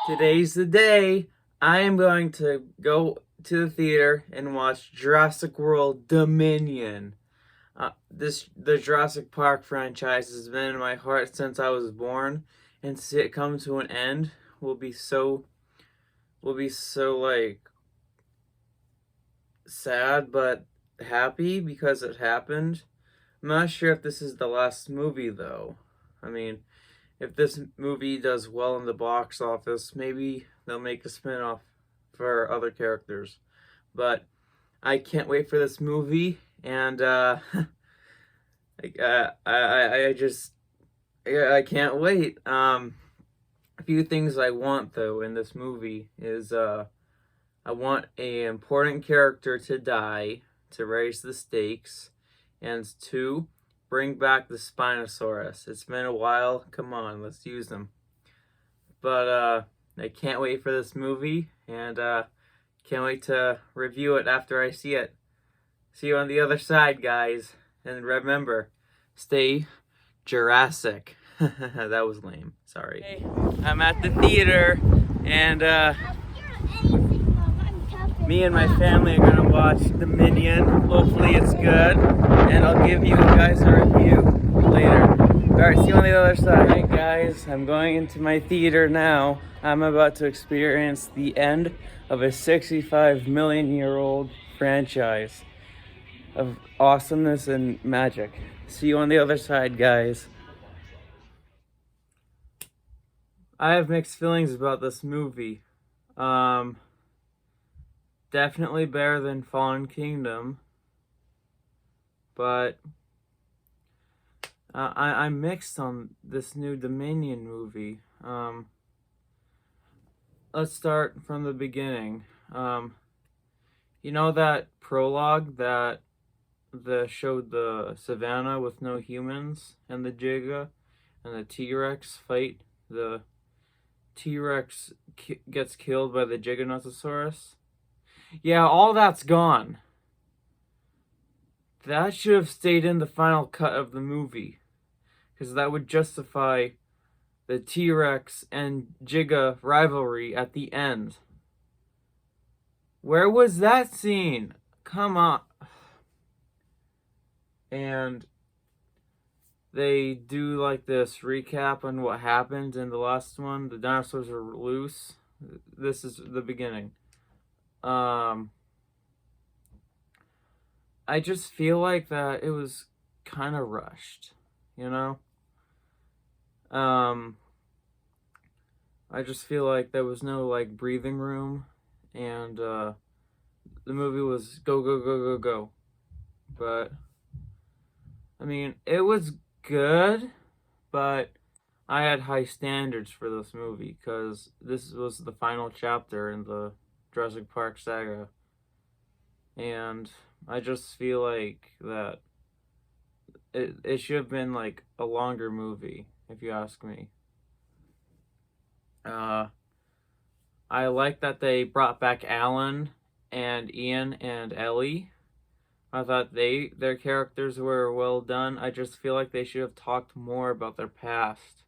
Today's the day. I am going to go to the theater and watch Jurassic World Dominion. The Jurassic Park franchise has been in my heart since I was born, and to see it come to an end will be so like sad but happy because it happened. I'm not sure if this is the last movie though. I mean, if this movie does well in the box office, maybe they'll make a spin-off for other characters. But I can't wait for this movie, and I just I can't wait. A few things I want though in this movie is I want a important character to die to raise the stakes, and two, bring back the Spinosaurus. It's been a while. Come on, let's use them. But I can't wait for this movie, and can't wait to review it after I see it. See you on the other side, guys. And remember, stay Jurassic. That was lame. Sorry. Hey, I'm at the theater, and me and my family are gonna watch Dominion. Hopefully it's good, and I'll give you guys a review later. Alright, see you on the other side. Alright guys, I'm going into my theater now. I'm about to experience the end of a 65 million year old franchise of awesomeness and magic. See you on the other side, guys. I have mixed feelings about this movie. Definitely better than Fallen Kingdom, but I'm mixed on this new Dominion movie. Let's start from the beginning. You know that prologue that showed the savannah with no humans and the Giga and the T-Rex fight? The T-Rex gets killed by the Giganotosaurus. Yeah, all that's gone. That should have stayed in the final cut of the movie, because that would justify the T-Rex and Giga rivalry at the end. Where was that scene? Come on. And they do like this recap on what happened in the last one. The dinosaurs are loose. This is the beginning. I just feel like that it was kind of rushed, you know? I just feel like there was no like breathing room, and the movie was go go go go go. But I mean, it was good, but I had high standards for this movie because this was the final chapter in the Jurassic Park saga, and I just feel like that it should have been like a longer movie, if you ask me. I like that they brought back Alan and Ian and Ellie. I thought their characters were well done. I just feel like they should have talked more about their past.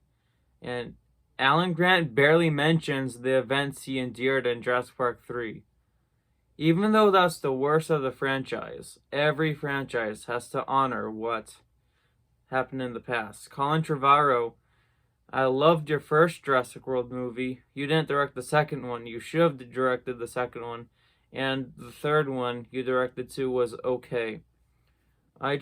And Alan Grant barely mentions the events he endured in Jurassic Park 3. Even though that's the worst of the franchise, every franchise has to honor what happened in the past. Colin Trevorrow, I loved your first Jurassic World movie. You didn't direct the second one. You should have directed the second one. And the third one you directed too was okay. I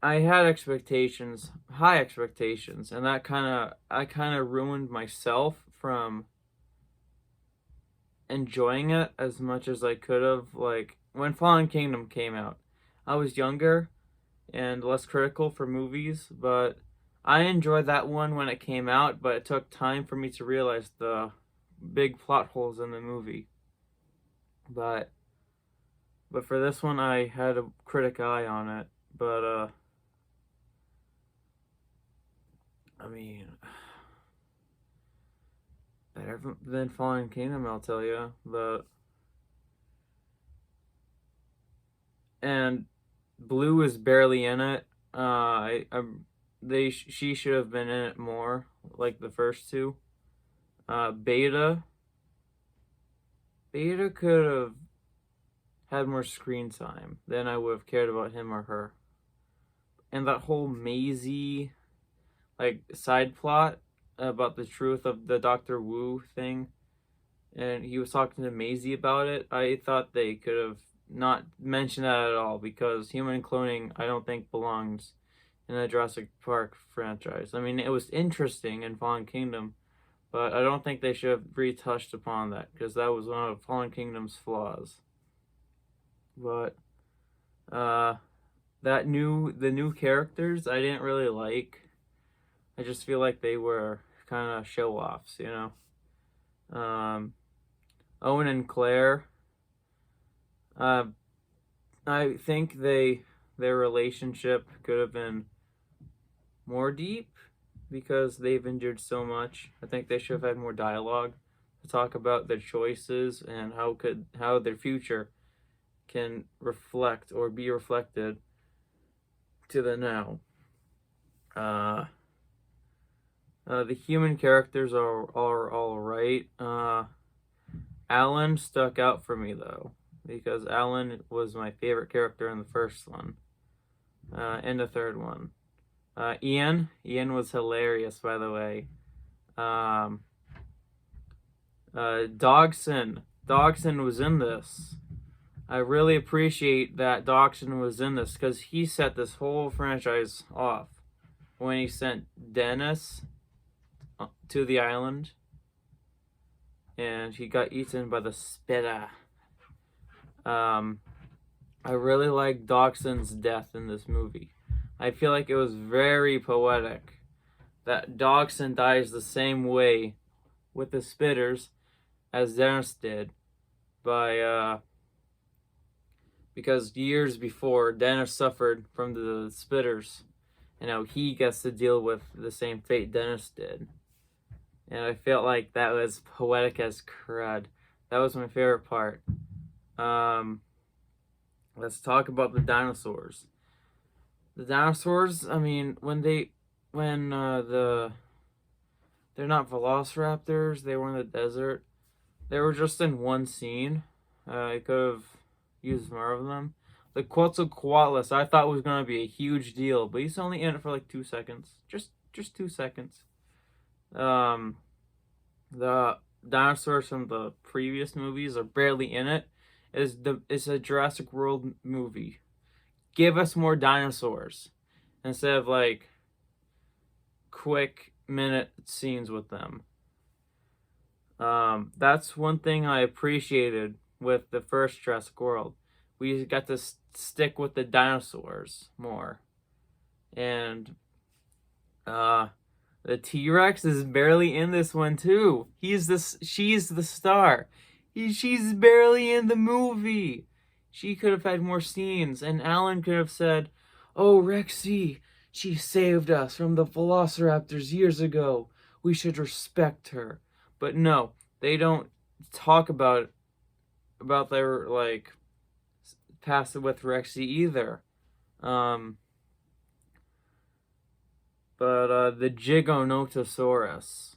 had expectations, high expectations, and I kind of ruined myself from enjoying it as much as I could have. Like when Fallen Kingdom came out, I was younger and less critical for movies, but I enjoyed that one when it came out, but it took time for me to realize the big plot holes in the movie. But for this one I had a critic eye on it. But I mean, better than Fallen Kingdom, I'll tell you. And Blue is barely in it. She should have been in it more. like the first two. Beta could have had more screen time. Then I would have cared about him or her. And that whole Maisie like side plot about the truth of the Doctor Wu thing, and he was talking to Maisie about it. I thought they could have not mentioned that at all because human cloning, I don't think, belongs in the Jurassic Park franchise. I mean, it was interesting in Fallen Kingdom, but I don't think they should have retouched upon that because that was one of Fallen Kingdom's flaws. But the new characters I didn't really like. I just feel like they were kind of show offs, you know. Owen and Claire. I think their relationship could have been more deep because they've endured so much. I think they should have had more dialogue to talk about their choices and how their future can reflect or be reflected to the now. The human characters are all right. Alan stuck out for me though because Alan was my favorite character in the first one, and the third one. Ian was hilarious, by the way. Dogson was in this. I really appreciate that Dachshund was in this because he set this whole franchise off when he sent Dennis to the island and he got eaten by the spitter. I really like Dachshund's death in this movie. I feel like it was very poetic that Dachshund dies the same way with the spitters as Dennis did because years before Dennis suffered from the spitters and now he gets to deal with the same fate Dennis did. And I felt like that was poetic as crud. That was my favorite part. Let's talk about the dinosaurs. The dinosaurs, I mean, they're not velociraptors, they were in the desert. They were just in one scene. I could have used more of them. The Quetzalcoatlus I thought was going to be a huge deal, but he's only in it for like 2 seconds. Just 2 seconds. The dinosaurs from the previous movies are barely in it. It's a Jurassic World movie. Give us more dinosaurs instead of like quick minute scenes with them. That's one thing I appreciated with the first Jurassic World. We got to stick with the dinosaurs more. And the T-Rex is barely in this one too. She's the star. She's barely in the movie. She could have had more scenes, and Alan could have said, "Oh, Rexy, she saved us from the velociraptors years ago. We should respect her." But no, they don't talk about their like past with Rexy either. But the Giganotosaurus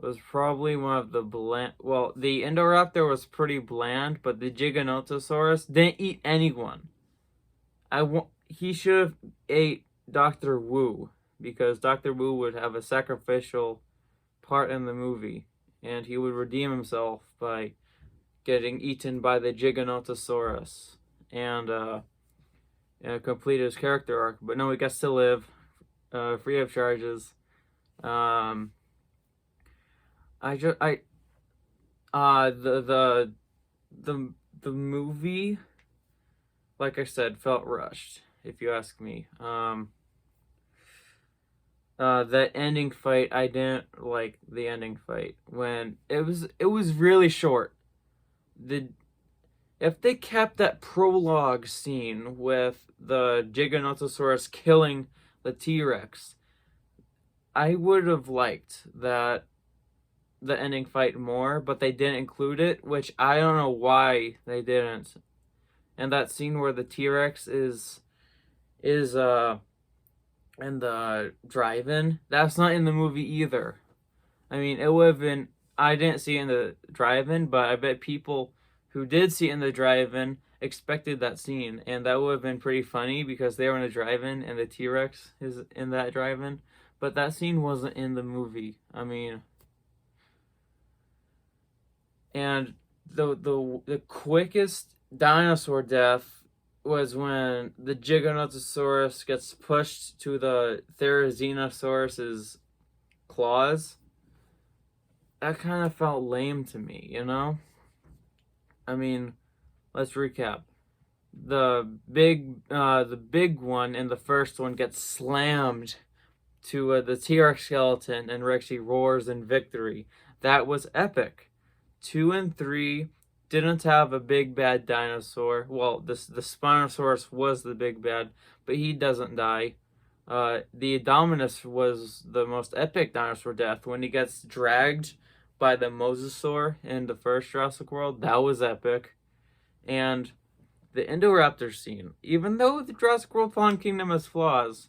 was probably one of the bland. Well, the Indoraptor was pretty bland, but the Giganotosaurus didn't eat anyone. He should have ate Dr. Wu because Dr. Wu would have a sacrificial part in the movie, and he would redeem himself by getting eaten by the Giganotosaurus and complete his character arc. But no, he gets to live free of charges. The movie, like I said, felt rushed, if you ask me. The ending fight, I didn't like the ending fight when it was really short. If they kept that prologue scene with the Giganotosaurus killing the T-Rex, I would have liked the ending fight more, but they didn't include it, which I don't know why they didn't. And that scene where the T-Rex is and the drive-in, that's not in the movie either. I mean, it would have been. I didn't see it in the drive-in, but I bet people who did see it in the drive-in expected that scene, and that would have been pretty funny because they were in a drive-in and the T-Rex is in that drive-in. But that scene wasn't in the movie. I mean, and the quickest dinosaur death was when the Giganotosaurus gets pushed to the Therizinosaurus's claws. That kind of felt lame to me, you know? I mean, let's recap. The big one in the first one gets slammed to the T-Rex skeleton and actually roars in victory. That was epic. 2 and 3 didn't have a big bad dinosaur. Well, the Spinosaurus was the big bad, but he doesn't die. The Indominus was the most epic dinosaur death when he gets dragged by the Mosasaur in the first Jurassic World. That was epic. And the Indoraptor scene, even though the Jurassic World Fallen Kingdom has flaws,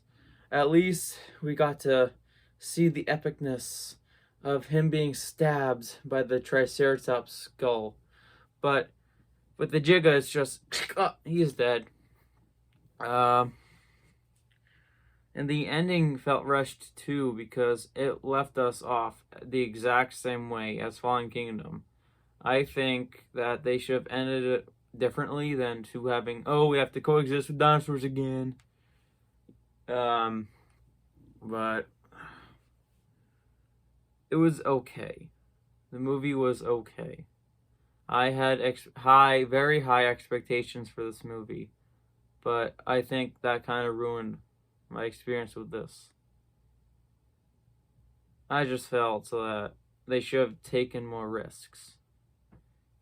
at least we got to see the epicness of him being stabbed by the Triceratops skull. But with the Giga, it's just, oh, he's dead. And the ending felt rushed too because it left us off the exact same way as Fallen Kingdom. I think that they should have ended it differently than to having, oh, we have to coexist with dinosaurs again. But it was okay. The movie was okay. I had very high expectations for this movie, but I think that kind of ruined my experience with this. I just felt that they should have taken more risks.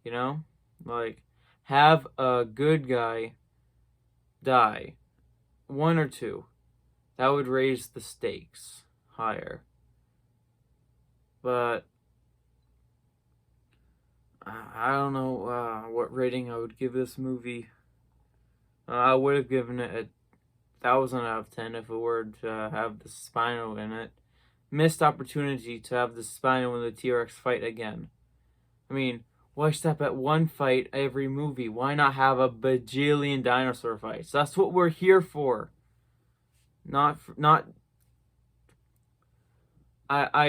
You know? Like, have a good guy die. 1 or 2. That would raise the stakes higher. But I don't know what rating I would give this movie. I would have given it a 1,000 out of 10 if it were to have the Spino in it. Missed opportunity to have the Spino and the T-Rex fight again. I mean, why stop at one fight every movie? Why not have a bajillion dinosaur fights? That's what we're here for. I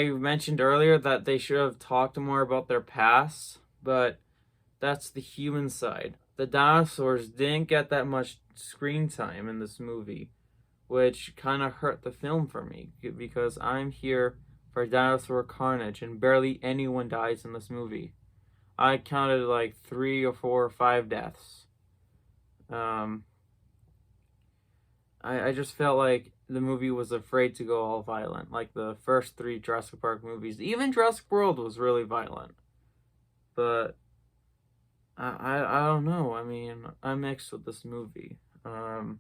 mentioned earlier that they should have talked more about their past, but that's the human side. The dinosaurs didn't get that much screen time in this movie, which kind of hurt the film for me because I'm here for dinosaur carnage and barely anyone dies in this movie. I counted like 3 or 4 or 5 deaths. I just felt like the movie was afraid to go all violent, like the first 3 Jurassic Park movies. Even Jurassic World was really violent. But I don't know. I mean, I'm mixed with this movie. The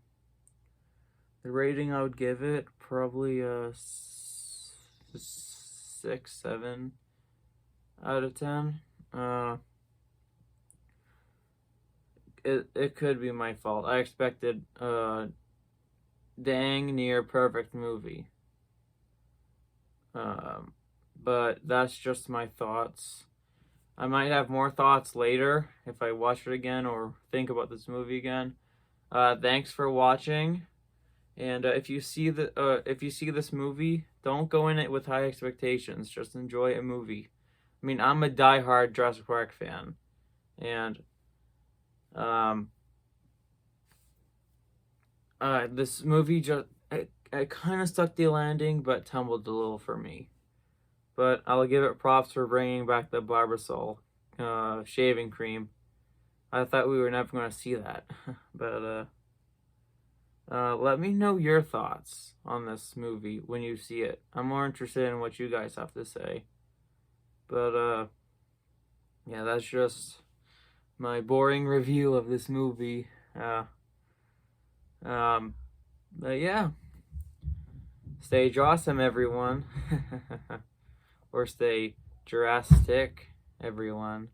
rating I would give it, probably a 6, 7 out of 10. It could be my fault. I expected dang near perfect movie. But that's just my thoughts. I might have more thoughts later if I watch it again or think about this movie again. Thanks for watching. And if you see this movie, don't go in it with high expectations. Just enjoy a movie. I mean, I'm a diehard Jurassic Park fan, and this movie just it kind of stuck the landing, but tumbled a little for me. But I'll give it props for bringing back the Barbasol shaving cream. I thought we were never going to see that, but let me know your thoughts on this movie when you see it. I'm more interested in what you guys have to say. But yeah, that's just my boring review of this movie. But yeah, stay awesome, everyone. Or stay Jurassic, everyone.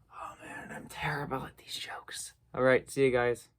Oh man, I'm terrible at these jokes. All right, see you guys.